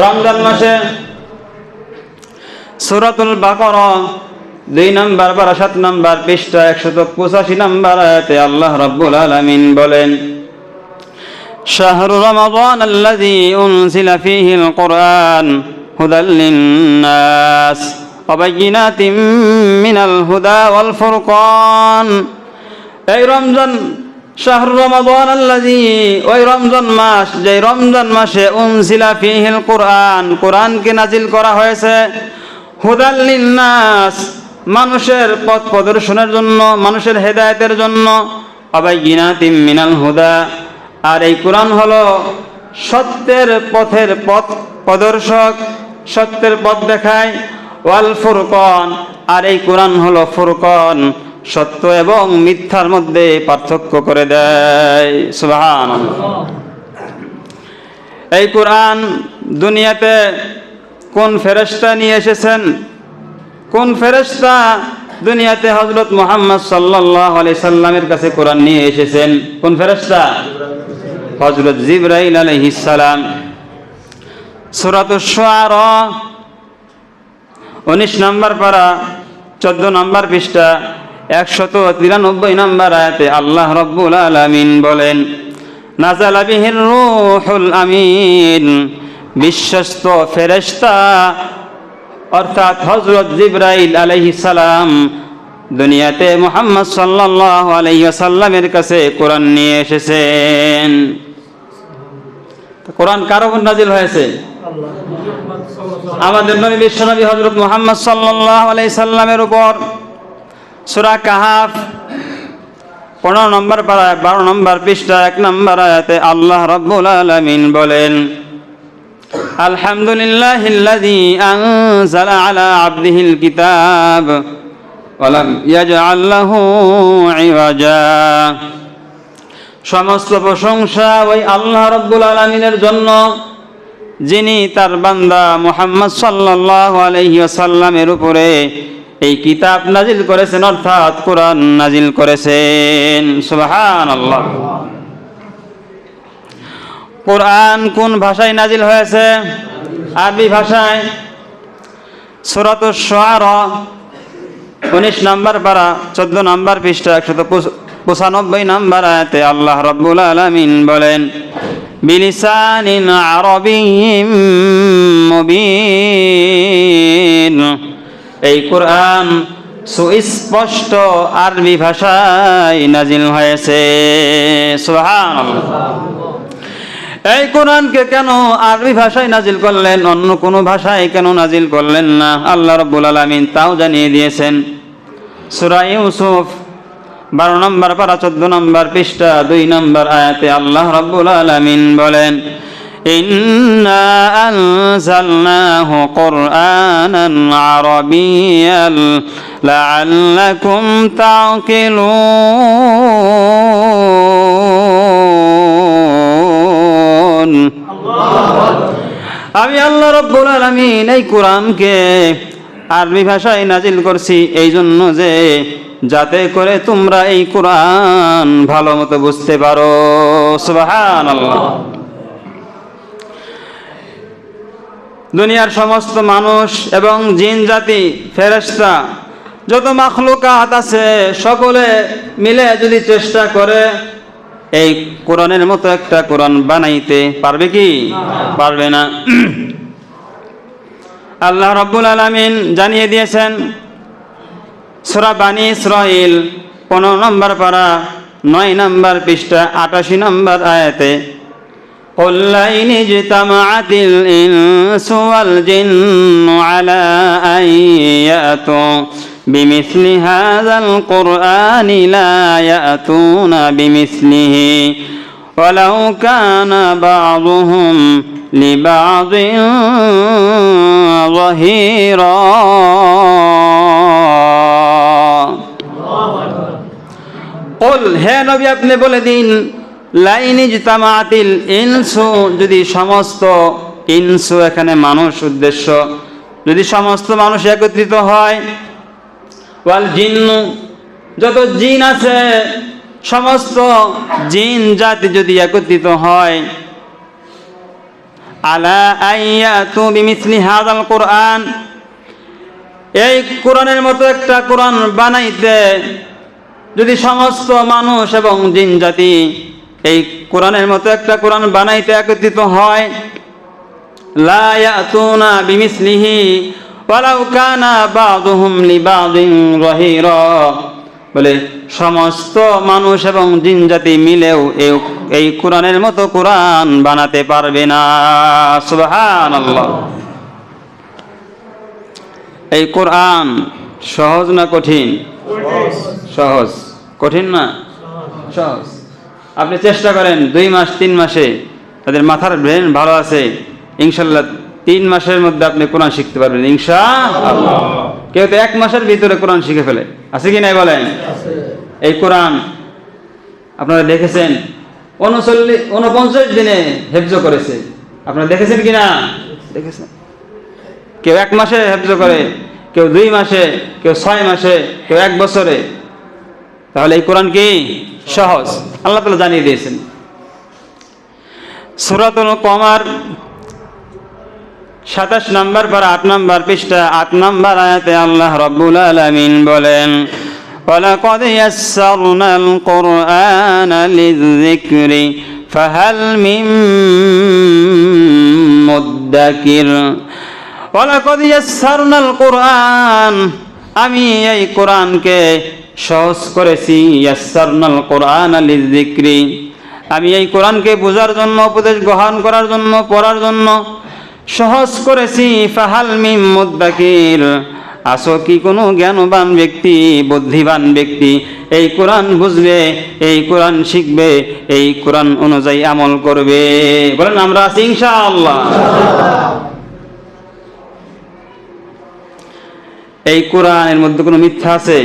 রমজান মাসে। সূরাতুল বাকারা 2 নম্বর পারা 7 নম্বর পৃষ্ঠা 185 নম্বর আয়াতে আল্লাহ রাব্বুল আলামিন বলেন, শাহরু রমাদান আল্লাযী উনজিলা ফীহিল কুরআন হুদাল লিন-নাস ওয়া বায়িনাতিম মিনাল হুদা ওয়াল ফুরকান, এই রমজান, শাহরু রমাদান আল্লাযী, ওই রমজান মাস, যে রমজান মাসে উনজিলা ফীহিল কুরআন, কোরআনকে নাজিল করা হয়েছে, হুদাল লিন-নাস, মানুষের পথ প্রদর্শনের জন্য, মানুষের হেদায়েতের জন্য, ওয়া বায়িনাতিম মিনাল হুদা, আর এই কোরআন হলো সত্যের পথের পথ প্রদর্শক, সত্যের পথ দেখায়, ওয়াল ফুরকান, আর এই কোরআন হলো ফুরকান, সত্য এবং মিথ্যার মধ্যে পার্থক্য করে দেয়। সুবহানাল্লাহ। এই কোরআন দুনিয়াতে কোন ফেরেশতা নিয়ে এসেছেন? কোন ফেরেশতা দুনিয়াতে হযরত মুহাম্মদ সাল্লাল্লাহু আলাইহি সাল্লামের কাছে কোরআন নিয়ে এসেছেন? কোন ফেরেশতা? হযরত জিবরাইল আলাইহিস সালাম। সূরাতুশ শুআরা 19 নম্বর পারা 14 নম্বর পৃষ্ঠা 193 নম্বর আয়াতে আল্লাহ রাব্বুল আলামিন বলেন, নাযালা বিহির রূহুল আমিন, বিশ্বস্ত ফেরেশতা অর্থাৎ হযরত জিবরাইল আলাইহিস সালাম দুনিয়াতে মুহাম্মদ সাল্লাল্লাহু আলাইহি ওয়াসাল্লামের কাছে কোরআন নিয়ে এসেছেন। কোরআন কার উপর নাজিল হয়েছে? আমাদের নবী বিশ্বনবী হযরত মুহাম্মদ সাল্লাল্লাহু আলাইহি সাল্লামের উপর। সূরা কাহাফ 15 নম্বর পারা 12 নম্বর পৃষ্ঠা 1 নম্বর আয়াতে আল্লাহ রাব্বুল আলামিন বলেন, আলহামদুলিল্লাহিল্লাযী আনজালা আলা আবদিহিল কিতাব ওয়া লাম ইয়াজআল লাহু ইওয়াজা। সমস্ত প্রশংসা ওই আল্লাহ রাব্বুল আলামিনের জন্য, যিনি তার বান্দা মুহাম্মদ সাল্লাল্লাহু আলাইহি ওয়াসাল্লামের উপরে এই কিতাব নাজিল করেছেন, অর্থাৎ কোরআন নাজিল করেছেন। সুবহানাল্লাহ। কোরআন কোন ভাষায় নাজিল হয়েছে? আরবি ভাষায়। সূরাতুশ শুআরা 19 নম্বর পারা 14 নম্বর পৃষ্ঠা 195 নম্বর আয়াতে আল্লাহ রাব্বুল আলামিন বলেন, বিলিসানিন আরাবিয়্যিম মুবিন। এই কোরআন সুস্পষ্ট আরবি ভাষায় নাজিল হয়েছে। সুবহানাল্লাহ। এই কোরআনকে কেন আরবি ভাষায় নাজিল করলেন, অন্য কোনো ভাষায় কেন নাজিল করলেন না, আল্লাহ রাব্বুল আলামিন তাও জানিয়ে দিয়েছেন। সূরা ইউসুফ 12 নম্বর পারা 14 নম্বর পৃষ্ঠা 2 নম্বর আয়াতে আল্লাহ রাব্বুল আলামিন বলেন, ইন্না আনজালনাহু কুরআনান আরাবিয়্যান লাআল্লাকুম তা'কিলুন। আমি আল্লাহ রাব্বুল আলামিন এই কোরআনকে আরবি ভাষায় নাজিল করছি এই জন্য যে যাতে করে তোমরা এই কোরআন ভালো মতো বুঝতে পারো। সুবহানাল্লাহ। দুনিয়ার সমস্ত মানুষ এবং জিন জাতি, ফেরেশতা, যত মাখলুকাত আছে সকলে মিলে যদি চেষ্টা করে এই কোরআনের মতো একটা কোরআন বানাইতে পারবে কি? পারবে না। আল্লাহ রাব্বুল আলামিন জানিয়ে দিয়েছেন সূরা বানী ইসরাঈল 15 নম্বর পারা 9 নম্বর পৃষ্ঠা 88 নম্বর আয়াতে, قُلْ لَئِنِ اجْتَمَعَتِ الْإِنسُ وَالْجِنُّ عَلَىٰ أَن يَأْتُوا بِمِثْلِ هَٰذَا الْقُرْآنِ لَا يَأْتُونَ بِمِثْلِهِ وَلَوْ كَانَ بَعْضُهُمْ لِبَعْضٍ ظَهِيرًا। قُلْ হে নবী আপনি বলে দিন, লাইন ইজতামাআতিল ইনসু, যদি সমস্ত ইনসু এখানে মানুষ উদ্দেশ্য, যদি সমস্ত মানুষ একত্রিত হয়, ওয়াল জিন্নু যত জিন আছে সমস্ত জিন জাতি যদি একত্রিত হয়, আলা আইয়াতু বিমিসলি হাযাল কুরআন, এই কোরআনের মতো একটা কোরআন বানাইতে যদি সমস্ত মানুষ এবং জিন জাতি এই কোরআনের মতো একটা কোরআন বানাইতে একত্রিত হয়, লা ইয়াতুনা বিমিসলিহি ওয়ালাউ কানা বাযুহুম লিবাযিন যাহিরা, বলে সমস্ত মানুষ এবং জিন জাতি মিলেও এই কোরআনের মতো কোরআন বানাতে পারবে না। সুবহানাল্লাহ। এই কোরআন সহজ না কঠিন? সহজ। কঠিন না? সহজ। আপনি চেষ্টা করেন 2 মাস 3 মাসে, তাদের মাথার ব্রেন ভালো আছে, ইনশাআল্লাহ 3 মাসের মধ্যে আপনি কোরআন শিখতে পারবেন ইনশাআল্লাহ। কেউ তো 1 মাসের ভিতরে কোরআন শিখে ফেলে, আছে কি নাই বলেন? এই কোরআন আপনারা দেখেছেন 49 দিনে হেফজ করেছে, আপনারা দেখেছেন কি না? দেখেছেন। কেউ 1 মাসে হেফজ করে, কেউ 2 মাসে, কেউ 6 মাসে, কেউ 1 বছরে। তাহলে এই কোরআন কি সহজ? আল্লাহ তাআলা জানিয়ে দিয়েছেন। সূরাতুল কমার 27 নম্বর পারা 8 নম্বর পৃষ্ঠা 8 নম্বর আয়াতে আল্লাহ রাব্বুল আলামিন বলেন, ওয়ালাকাদ ইয়াসসারনাল কুরআনা লিযিকরি ফাহাল মিন মুদ্দাকির। ওয়ালাকাদ ইয়াসসারনাল কুরআন, আমি এই কোরআনকে সহজ করেছি, ইয়াসসারনাল কোরআনা লিযিকরি, আমি এই কোরআনকে বোঝার জন্য, উপদেশ গ্রহণ করার জন্য, পড়ার জন্য সহজ করেছি। ফাহাল মিন মুদ্দাকির, আসো কি কোনো জ্ঞানবান ব্যক্তি, বুদ্ধিমান ব্যক্তি এই কোরআন বুঝবে, এই কোরআন শিখবে, এই কোরআন অনুযায়ী আমল করবে? বলেন আমরা আছি ইনশাআল্লাহ। এই কোরআনের মধ্যে কোনো মিথ্যা আছে?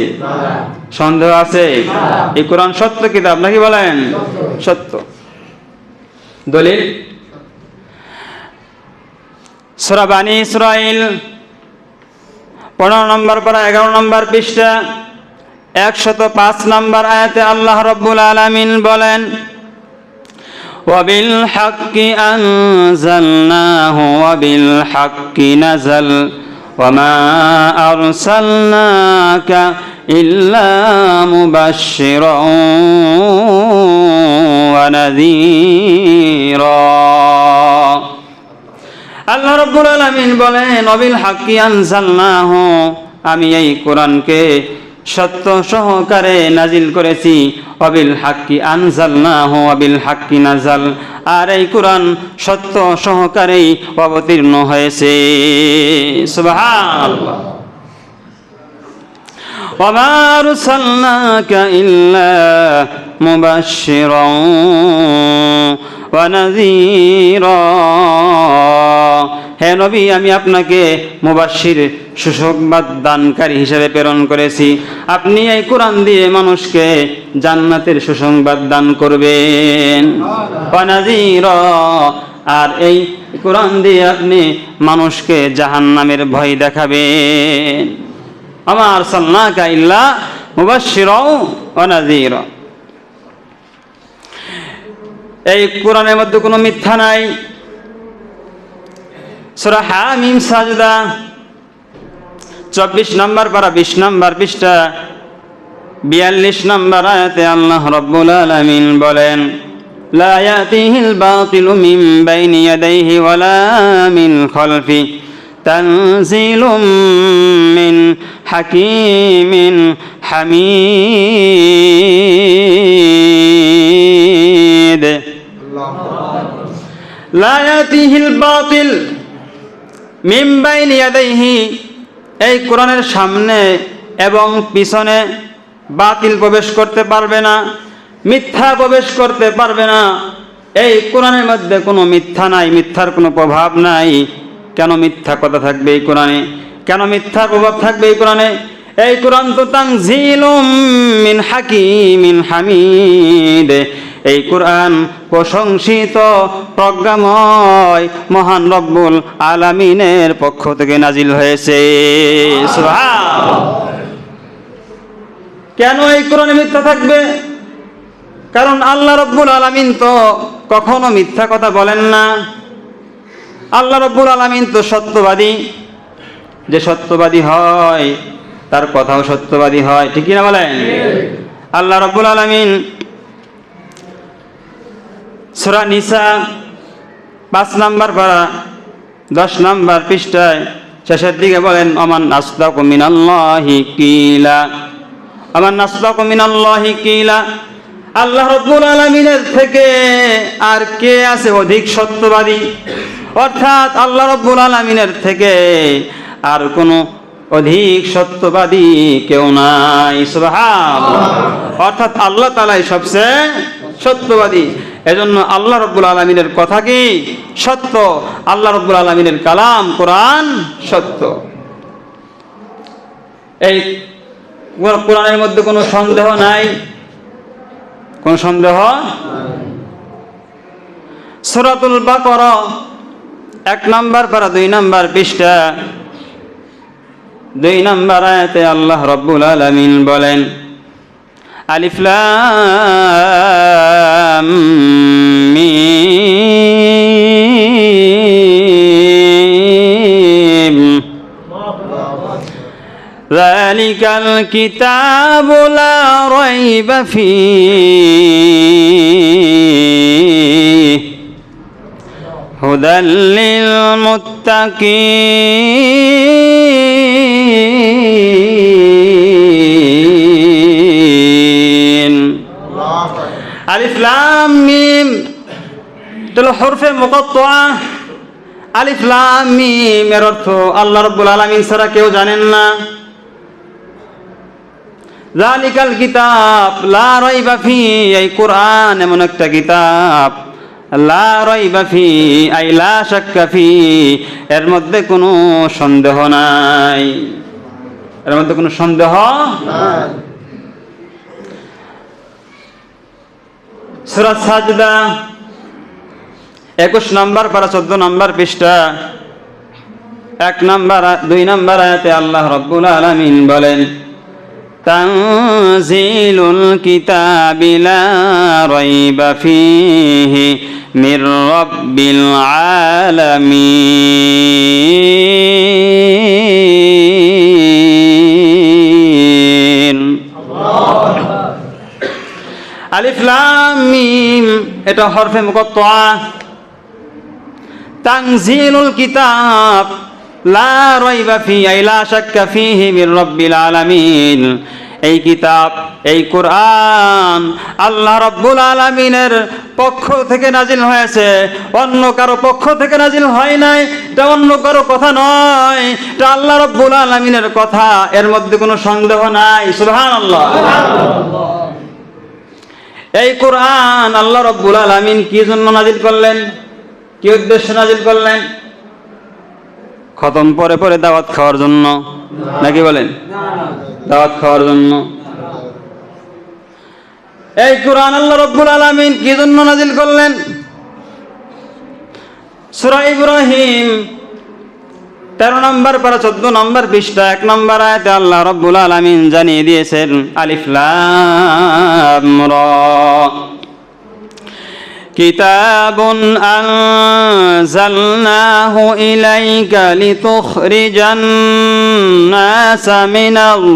সন্দেহ আছে? এই কোরআন সত্য কিতাব নাকি বলেন? সত্য। দলিল সূরা বানী ইসরাঈল 15 নম্বর পারা 11 নম্বর পৃষ্ঠা 105 নম্বর আয়াতে আল্লাহ রাব্বুল আলামিন বলেন, ওয়াবিল হাক্কি আনজালনাহু ওয়াবিল হাক্কি নাযাল ওয়ামা আরসালনাকা ইল্লা মুবাশশিরাও ওয়া নাযীরা। আল্লাহ রাব্বুল আলামিন বলেন, ওয়াবিল হাক্কি আনজালনাহু, আমি এই কোরআনকে সত্য সহকারে নাজিল করেছি। ওয়াবিল হাক্কি আনজালনাহু ওয়াবিল হাক্কি নাযাল, আর এই কোরআন সত্য সহকারেই অবতীর্ণ হয়েছে। সুবহানাল্লাহ। ওয়ামা আরসালনাকা ইল্লা মুবাশশিরাও ওয়া নাযীরা, হে নবী আমি আপনাকে মুবাশশির সুসংবাদ দানকারী হিসেবে প্রেরণ করেছি। আপনি এই কোরআন দিয়ে মানুষকে জান্নাতের সুসংবাদ দান করবেন। ওয়া নাযীরা, আর এই কোরআন দিয়ে আপনি মানুষকে জাহান্নামের ভয় দেখাবেন। ওমা আরসালনাকা ইল্লা মুবাশশিরাও ওয়া নাযীরা। এই কোরআনের মধ্যে কোনো মিথ্যা নাই। সূরা হামিম সাজদা 24 নম্বর পারা 20 নম্বর পৃষ্ঠা 42 নম্বর আয়াতে আল্লাহ রাব্বুল আলামিন বলেন, লা ইয়াতিহিল বাতিলু মিন বাইনি ইয়াদাইহি ওয়ালা মিন খালফি তানজিলুম মিন হাকীমিন হামিদ। লা ইয়াতিহিল বাতিল মিন বাইনি ইয়াদাইহি, এই কোরআনের সামনে এবং পিছনে বাতিল প্রবেশ করতে পারবে না, মিথ্যা প্রবেশ করতে পারবে না। এই কোরআনের মধ্যে কোনো মিথ্যা নাই, মিথ্যার কোনো প্রভাব নাই। কেন মিথ্যা কথা থাকবে এই কোরআনে? কেন মিথ্যার প্রভাব থাকবে এই কোরআনে? এই কোরআন তো তানজিলুম মিন হাকীমিন হামিদ, এই কোরআন প্রশংসিত প্রজ্ঞাময় মহান রব্বুল আলামিনের পক্ষ থেকে নাজিল হয়েছে। সুবহানাল্লাহ। কেন এই কোরআনে মিথ্যা থাকবে? কারণ আল্লাহ রব্বুল আলামিন তো কখনো মিথ্যা কথা বলেন না। আল্লাহ রব্বুল আলামিন তো সত্যবাদী, যে সত্যবাদী হয় তার কথাও সত্যবাদী হয়, ঠিক কি না বলেন? আল্লাহ রব্বুল আলামিন সূরা নিসা 5 নম্বর পারা 10 নম্বর পৃষ্ঠায় শেষের দিকে বলেন, আমান আসদাকু মিনাল্লাহি কিলা, আমান আসদাকু মিনাল্লাহি কিলা, আল্লাহ রাব্বুল আলামিনের থেকে আর কে আছে অধিক সত্যবাদী? অর্থাৎ আল্লাহ রাব্বুল আলামিনের থেকে আর কোনো অধিক সত্যবাদী কেউ নাই। সুবহানাল্লাহ। অর্থাৎ আল্লাহ তাআলাই সবচেয়ে সত্যবাদী। এজন্য আল্লাহ রাব্বুল আলামিনের কথা কি সত্য, আল্লাহ রাব্বুল আলামিনের কালাম কোরআন সত্য। এই কোরআনের মধ্যে কোনো সন্দেহ নাই, কোনো সন্দেহ। সূরাতুল বাকারা 1 নম্বর পারা 2 নম্বর পৃষ্ঠা 2 নম্বর আয়াতে আল্লাহ রাব্বুল আলামিন বলেন, আলিফ লাম মিম যালিকাল কিতাবু লা রাইবা ফীহি হুদাল লিল মুত্তাকিন আলিফ লাম মিম এটা হরফে মুকাত্তা। আলিফ লাম মিম এর অর্থ আল্লাহ রাব্বুল আলামিন ছাড়া কেউ জানেন না। যালিকাল কিতাব লা রাইবা ফি, এই কোরআন এমন একটা কিতাব, লা রাইবা ফি আই লা শাক্কা ফি, এর মধ্যে কোনো সন্দেহ নাই, এর মধ্যে কোনো সন্দেহ নাই। সূরা সাজদা 21 নম্বর পারা 14 নম্বর পৃষ্ঠা 2 নম্বর আয়াতে আল্লাহ রাব্বুল আলামিন বলেন, তানজিলুল কিতাবি লা রাইবা ফীহি মির রাব্বিল আলামিন। আলিফ লাম মিম এটা হরফে মুকাত্তা। তানজিলুল কিতাব লা রাইবা ফীহি আই লা শাক্কা ফীহি মির রাব্বিল আলামিন, এই কিতাব এই কোরআন আল্লাহ রাব্বুল আলামিনের পক্ষ থেকে নাজিল হয়েছে, অন্য কারো পক্ষ থেকে নাজিল হয় নাই। এটা অন্য কারো কথা নয়, এটা আল্লাহ রাব্বুল আলামিনের কথা, এর মধ্যে কোনো সন্দেহ নাই। সুবহানাল্লাহ। এই কোরআন আল্লাহ রাব্বুল আলামিন কি জন্য নাজিল করলেন, কি উদ্দেশ্যে নাজিল করলেন? খতম পরে পরে দাওয়াত খাওয়ার জন্য নাকি বলেন? দাওয়াত খাওয়ার জন্য। এই কোরআন আল্লাহ রাব্বুল আলামিন কি জন্য নাজিল করলেন? সূরা ইব্রাহিম 13 নম্বর পারা 14 নম্বর পৃষ্ঠা 1 নম্বর আয়াতে আল্লাহ রাব্বুল আলামিন জানিয়ে দিয়েছেন, আলিফ লাম রা কিতাবুন আনজালনাহু ইলাইকা লিতুখরিজান নাসা মিনাল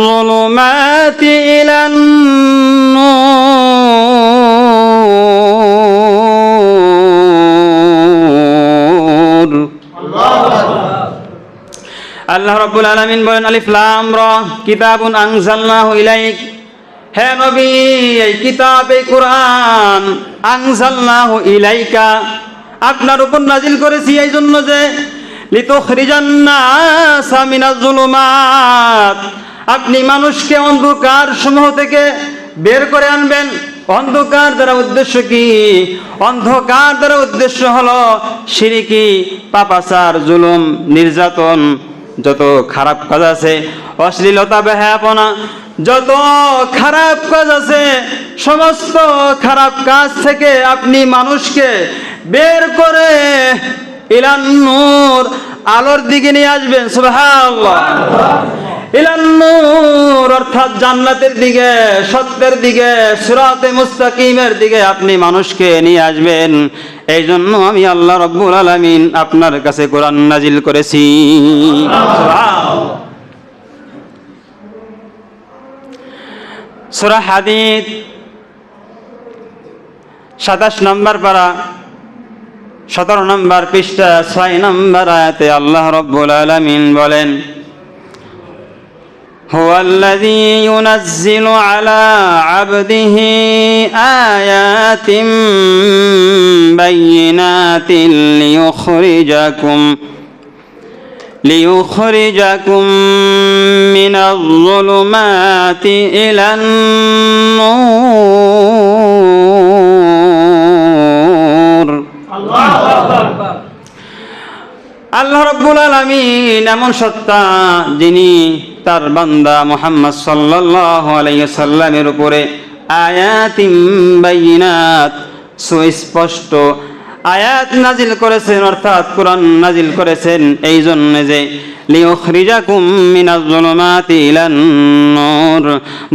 যুলুমাতি ইলান নূর। আল্লাহ রাব্বুল আলামিন বলেন, আলিফ লাম রা কিতাবুন আনজালনাহু ইলাইক, হে নবী এই কিতাব এই কোরআন আনজালনাহু ইলাইকা আপনার উপর নাজিল করেছি এই জন্য যে লিতুখরিজান নাসা মিনাজ যুলুমাত, আপনি মানুষকে অন্ধকার সমূহ থেকে বের করে আনবেন। অন্ধকার দ্বারা উদ্দেশ্য কি? অন্ধকার দ্বারা উদ্দেশ্য হলো শিরকি, পাপাচার, জুলুম, নির্যাতন, যত খারাপ কাজ আছে, অশ্লীলতা, বেহায়াপনা, যত খারাপ কাজ আছে, সমস্ত খারাপ কাজ থেকে আপনি মানুষকে বের করে ইলান নূর আলোর দিকে নিয়ে আসবেন। সুবহানাল্লাহ। ইলান নূর অর্থাৎ জান্নাতের দিকে, সত্যের দিকে, সিরাতে মুস্তাকিমের দিকে আপনি মানুষকে নিয়ে আসবেন। এই জন্য আমি আল্লাহ রাব্বুল আলামিন আপনার কাছে কোরআন নাজিল করেছি। সূরা হাদীদ 27 নম্বর পারা 17 নম্বর পৃষ্ঠা 6 নম্বর আয়াতে আল্লাহ রাব্বুল আলামিন বলেন, হুয়াল্লাযী ইউনাজ্জিলু আলা আবদিহি আয়াতিন বায়্যিনাতিন লিয়ুখরিজাকুম মিনাজ যুলুমাতি ইলান নূর। আল্লাহ রাব্বুল আলামিন এমন সত্তা যিনি তার বান্দা মুহাম্মদ সাল্লাল্লাহু আলাইহি ওয়াসাল্লামের উপরে আয়াতিন বায়্যিনাত সুস্পষ্ট আয়াত নাজিল করেছেন, অর্থাৎ কোরআন নাজিল করেছেন এই জন্য যে লিয়ুখরিজাকুম মিনাজ যুলুমাতি ইলান নূর,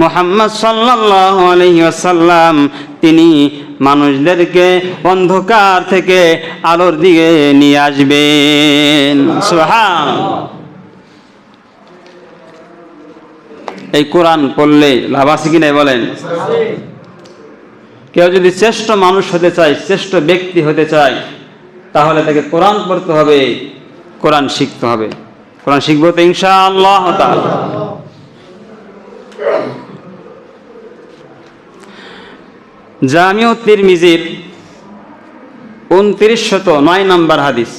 মুহাম্মদ সাল্লাল্লাহু আলাইহি ওয়াসাল্লাম তিনি মানুষদেরকে অন্ধকার থেকে আলোর দিকে নিয়ে আসবেন। সুবহানাল্লাহ। এই কোরআন পড়লে লাভ আছে কি নাই বলেন? কেউ যদি শ্রেষ্ঠ মানুষ হতে চায়, শ্রেষ্ঠ ব্যক্তি হতে চায়, তাহলে তাকে কোরআন পড়তে হবে, কোরআন শিখতে হবে। কোরআন শিখবো তো ইনশাআল্লাহ তাআলা। জামিউ তিরমিজির 2909 নম্বর হাদিস।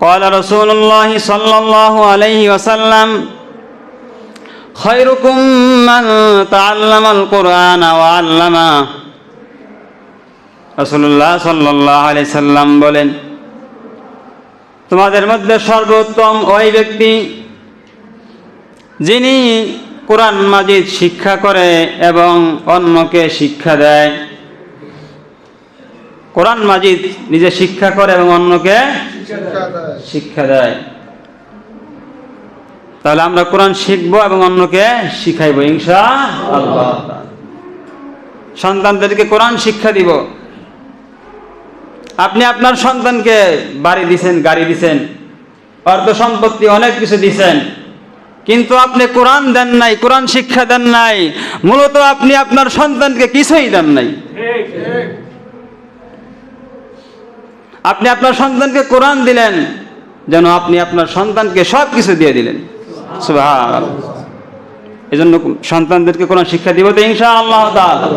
قال رسول الله صلى الله عليه وسلم خيركم من تعلم القرآن وعلمه। রাসূলুল্লাহ সাল্লাল্লাহু আলাইহি সাল্লাম বলেন, তোমাদের মধ্যে সর্বোত্তম ওই ব্যক্তি যিনি কোরআন মাজিদ শিক্ষা করে এবং অন্যকে শিক্ষা দেয়। কোরআন মাজিদ নিজে শিক্ষা করে এবং অন্যকে শিক্ষা দেয়। তাহলে আমরা কোরআন শিখবো এবং অন্যকে শিখাইবো ইনশাআল্লাহ। সন্তানদেরকে কোরআন শিক্ষা দিব। আপনি আপনার সন্তানকে বাড়ি দিছেন, গাড়ি দিছেন, অর্থ সম্পত্তি অনেক কিছু দিছেন, কিন্তু আপনি কোরআন দেন নাই, কোরআন শিক্ষা দেন নাই। মূলত আপনি আপনার সন্তানকে কিছুই দেন নাই। আপনি আপনার সন্তানকে কোরআন দিলেন যেন আপনি আপনার সন্তানকে সব কিছু দিয়ে দিলেন। সুবহানাল্লাহ। এজন্য সন্তানদেরকে কোরআন শিক্ষা দিব তো ইনশাআল্লাহ তাআলা।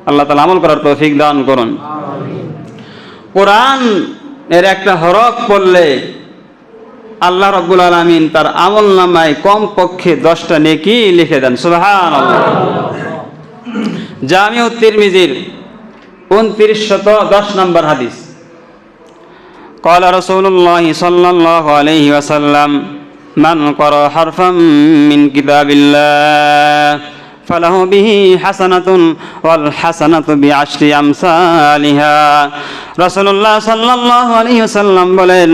আল্লাহ তাআলা আমল করার তৌফিক দান করুন। কোরআন এর একটা হরফ পড়লে আল্লাহ রাব্বুল আলামিন তার আমলনামায় কমপক্ষে 10টা নেকি লিখে দেন। সুবহানাল্লাহ। জামিউ তিরমিজির 2910 নম্বর হাদিস। قال رسول الله صلى الله عليه وسلم من قرأ حرفا من كتاب الله فله به حسنة والحسنة بعشر أمثالها। রাসূলুল্লাহ সাল্লাল্লাহু আলাইহি ওয়াসাল্লাম বলেন,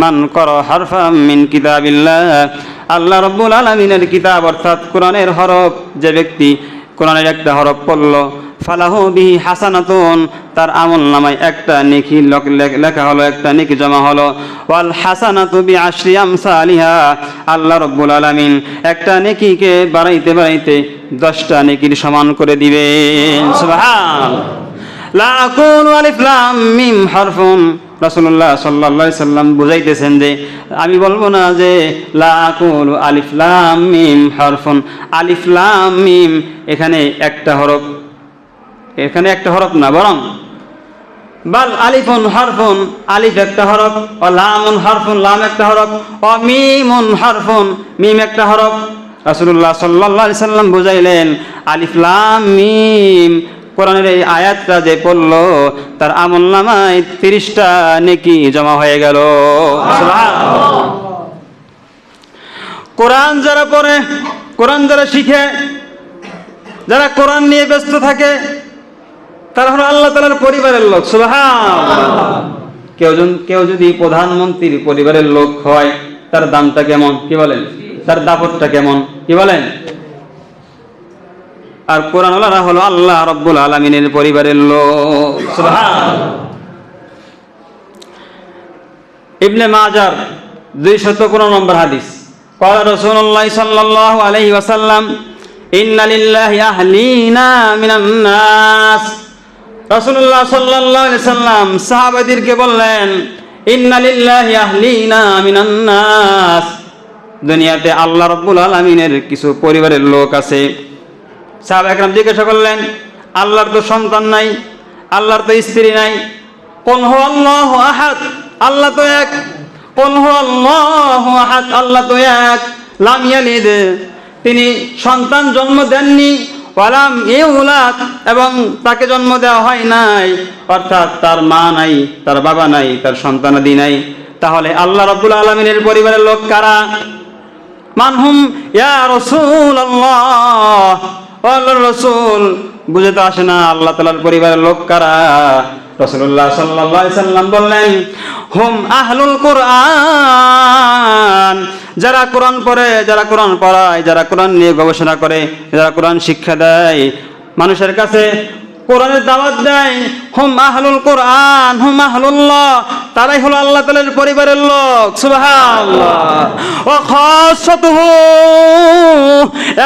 মান করা হারফাম মিন কিতাবিল্লাহ, আল্লাহ রাব্বুল আলামিনের কিতাব অর্থাৎ কোরআনের হরফ যে ব্যক্তি কোরআনের একটা হরফ পড়ল, ফালাহু বিহি হাসানাতুন, তার আমলনামায় একটা নেকি লেখা হলো, একটা নেকি জমা হলো। ওয়াল হাসানাতু বিআশরি আমসালিহা, আল্লাহ রাব্বুল আলামিন একটা নেকিকে বাড়াইতে বাড়াইতে 10টা নেকির সমান করে দিবেন। সুবহানাল্লাহ। লা আকুলু আলিফ লাম মিম হারফুন, রাসূলুল্লাহ সাল্লাল্লাহু আলাইহি সাল্লাম বুঝাইতেছেন যে আমি বলবো না যে লা আকুলু আলিফ লাম মিম হারফুন, আলিফ লাম মিম এখানে একটা হরফ, এখানে একটা হরফ না, বরং বাল আলিফুন হারফুন, আলিফ একটা হরফ, ও লামুন হারফুন, লাম একটা হরফ, ও মিমুন হারফুন, মিম একটা হরফ। রাসূলুল্লাহ সাল্লাল্লাহু আলাইহি সাল্লাম বুঝাইলেন আলিফ লাম মিম কোরআনের এই আয়াতটা যে পড়লো তার আমলনামায় 30টা নেকি জমা হয়ে গেল। সুবহানাল্লাহ। কোরআন যারা পড়ে, কোরআন যারা শিখে, যারা কোরআন নিয়ে ব্যস্ত থাকে, তারা হলো আল্লাহ তাআলার পরিবারের লোক। সুবহানাল্লাহ। কেউ যদি প্রধানমন্ত্রীর পরিবারের লোক হয়, তার দামটা কেমন, কি বলেন? তার দাপটটা কেমন, কি বলেন? আর কোরআনওয়ালারা হলো আল্লাহ রাব্বুল আলামিনের পরিবারের লোক। সুবহানাল্লাহ। ইবনে মাজার 215 নম্বর হাদিস। قال رسول الله صلى الله عليه وسلم إن لله أهلينا من الناس। রাসূলুল্লাহ সাল্লাল্লাহু আলাইহি সাল্লাম সাহাবাদেরকে বললেন, ইন্না লিল্লাহি আহলিনা মিনান নাস, দুনিয়াতে আল্লাহ রাব্বুল আলামিনের কিছু পরিবারের লোক আছে। সাহাবা একরাম জিজ্ঞাসা করলেন, আল্লাহর তো সন্তান নাই, আল্লাহর তো স্ত্রী নাই, কুল হুয়াল্লাহু আহাদ, আল্লাহ তো এক, কুল হুয়াল্লাহু আহাদ, আল্লাহ তো এক, লাম ইয়ালিদ, তিনি সন্তান জন্ম দেননি, ওয়ালাম ইউলাদ, এবং তাকে জন্ম দেওয়া হয় নাই, অর্থাৎ তার মা নাই, তার বাবা নাই, তার সন্তানাদি নাই। তাহলে আল্লাহ রাব্বুল আলামিনের পরিবারের লোক কারা? মানহুম ইয়া রাসূলুল্লাহ, আল্লাহর রাসূল, বুঝে তো আসে না আল্লাহ তাআলার পরিবারের লোক কারা? রাসূলুল্লাহ সাল্লাল্লাহু আলাইহি সাল্লাম বললেন, হুম আহলুল কুরআন, যারা কোরআন পড়ে, যারা কোরআন পড়ায়, যারা কোরআন নিয়ে গবেষণা করে, যারা কোরআন শিক্ষা দেয়, মানুষের কাছে কোরআনের দাওয়াত দেয়, হুম আহলুল কুরআন হুম আহলুল্লাহ, তারাই হলো আল্লাহ তাআলার পরিবারের লোক। সুবহানাল্লাহ। ওয়া খাসাতুহু,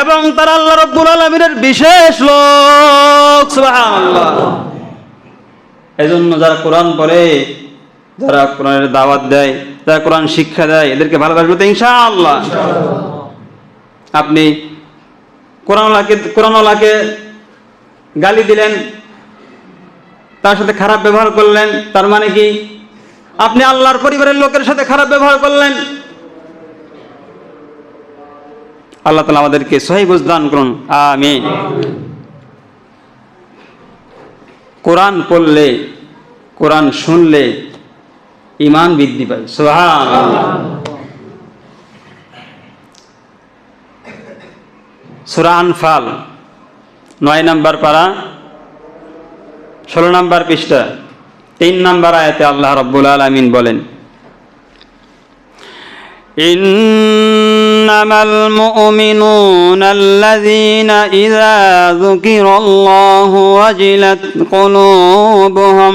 এবং তারা আল্লাহ রাব্বুল আলামিনের বিশেষ লোক। সুবহানাল্লাহ। এজন্য যারা কোরআন পড়ে যারা কোরআনের দাওয়াত দেয়, যারা কোরআন শিক্ষা দেয়, এদেরকে ভালোবাসবো তো ইনশাআল্লাহ। আপনি কোরআনওয়ালাকে গালি দিলেন, তার সাথে খারাপ ব্যবহার করলেন, তার মানে কি আপনি আল্লাহর পরিবারের লোকের সাথে খারাপ ব্যবহার করলেন। আল্লাহ তাআলা আমাদেরকে সহিহ বুঝ দান করুন, আমিন। কোরআন পড়লে, কোরআন শুনলে ঈমান বৃদ্ধি পায়, সুবহানাল্লাহ। সূরা আনফাল 9 নম্বর পারা 16 নম্বর পৃষ্ঠা 3 নম্বর আয়াতে আল্লাহ রাব্বুল আলামিন বলেন, ইন্নামাল মুমিনুনা আল্লাযীনা ইযা যুকিরাল্লাহু ওয়াজিলাত কুলুবুহুম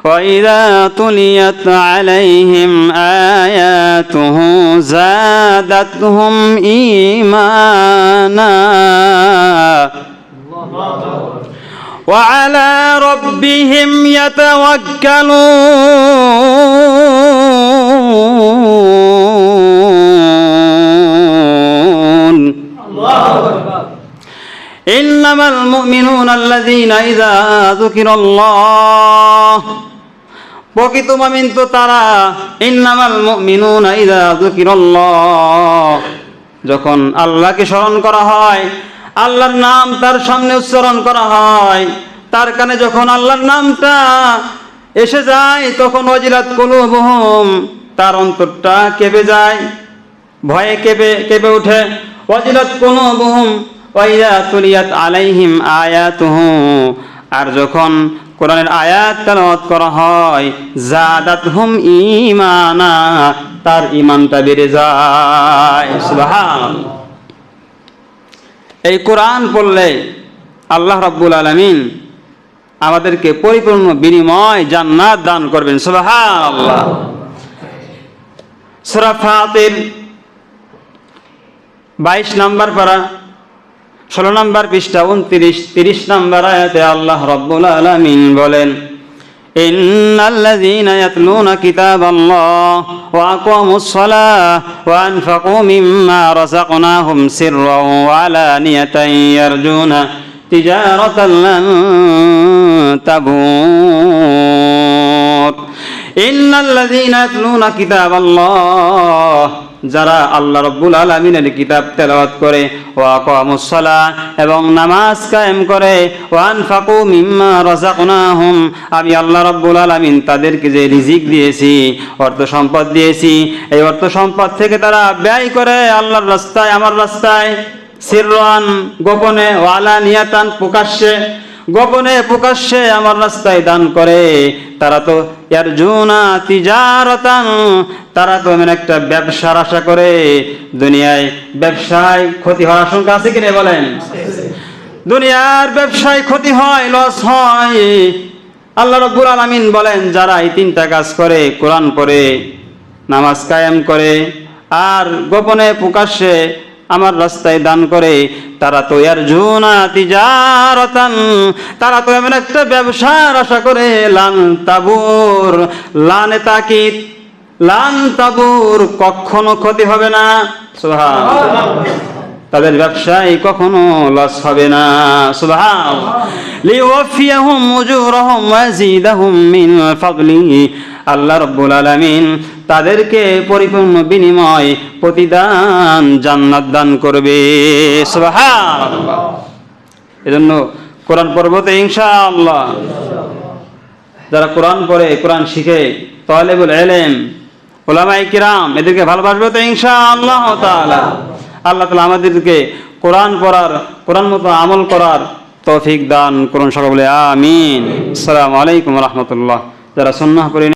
ওয়া ইযা তুলিয়াত আলাইহিম আয়াতুহু যাদাতহুম ঈমানা ওয়া আলা রাব্বিহিম ইয়াতাওয়াক্কালুন। ইন্নামাল মুমিনুনা আল্লাযীনা ইযা যুকিরাল্লাহ, প্রকৃত মুমিন তো তারা, ইন্নামাল মুমিনুনা ইযা যুকিরাল্লাহ, যখন আল্লাহকে স্মরণ করা হয়, আল্লাহর নাম তার সামনে উচ্চারণ করা হয়, তার কানে যখন আল্লাহর নামটা এসে যায়, তখন ওয়াজিলাত কুলুবুহুম, তার অন্তরটা কেঁপে যায়, ভয়ে কেঁপে ওঠে। ওয়াজিলাত কুলুবুহুম ওয়া ইযা তুলিয়াত আলাইহিম আয়াতুহু, আর যখন কোরআনের আয়াত তেলাওয়াত করা হয়, যাদাতহুম ঈমানা, তার ঈমানটা বেড়ে যায়, সুবহানাল্লাহ। এই কোরআন পড়লে আল্লাহ রাব্বুল আলামিন আমাদেরকে পরিপূর্ণ বিনিময় জান্নাত দান করবেন, সুবহানাল্লাহ। সূরা ফাতির 22 নম্বর পারা 16 নম্বর পৃষ্ঠা 29-30 নম্বর আয়াতে আল্লাহ রাব্বুল আলামিন বলেন, ইন্নাল্লাযীনা ইয়াতলুনা কিতাবাল্লাহ ওয়া আকামুস সালাহ ওয়া আনফাকু মিম্মা রাযাকনাহুম সিররান ওয়া আলানিয়াতান ইয়ারজুনা তিজারাতান লান তাবুর। ইন্নাল্লাযীনা ইয়াতলুনা কিতাবাল্লাহ, যারা আল্লাহ রাব্বুল আলামিনের কিতাব তেলাওয়াত করে, ওয়া আকামুস সালাহ, এবং নামাজ কায়েম করে, ওয়া আনফাকু মিম্মা রাযাকনাহুম, আমি আল্লাহ রাব্বুল আলামিন তাদেরকে যে রিজিক দিয়েছি, অর্থ সম্পদ দিয়েছি, এই অর্থ সম্পদ থেকে তারা ব্যয় করে আল্লাহর রাস্তায়, আমার রাস্তায়, সিররান গোপনে, ওয়া আলানিয়াতান প্রকাশ্যে, গোপনে প্রকাশ্যে আমার রাস্তায় দান করে, তারা তো ইয়ারজুনা তিজারাতান, তারা তো এমন একটা ব্যবসার আশা করে। দুনিয়ায় ব্যবসায় ক্ষতি হওয়ার আশঙ্কা আছে কিনা বলেন? দুনিয়ার ব্যবসায় ক্ষতি হয়, লস হয়। আল্লাহ রাব্বুল আলামিন বলেন, যারা এই 3টা কাজ করে, কোরআন পড়ে, নামাজ কায়েম করে, আর গোপনে প্রকাশ্যে আমার রাস্তায় দান করে, তারা তো ইয়ারজুনা তিজারাতান, তারা তো এমন একটা ব্যবসার আশা করে, লান তাবুর, লানে তাকিদ, লান তাবুর, কখনো ক্ষতি হবে না, সুবহানাল্লাহ। তাদের ব্যবসায় কখনো লস হবে না, সুবহানাল্লাহ। লিওয়াফিয়াহুম উজুরাহুম ওয়া ইয়াজিদাহুম মিন ফাদলিহি, আল্লাহ রাব্বুল আলামিন তাদেরকে পরিপূর্ণ বিনিময়, প্রতিদান, জান্নাত দান করবে, সুবহানাল্লাহ। এজন্য কোরআন পড়ব তো ইনশাআল্লাহ। যারা কোরআন পড়ে, কোরআন শিখে, তালেবুল ইলম, উলামায়ে কিরাম, এদেরকে ভালোবাসবে তো ইনশাআল্লাহ তাআলা। আল্লাহ তাআলা আমাদেরকে কোরআন পড়ার, কোরআন মতো আমল করার তৌফিক দান করুন, সকলে বলে আমিন। আসসালামু আলাইকুম ওয়া রাহমাতুল্লাহ। যারা সুন্নাহ পড়ে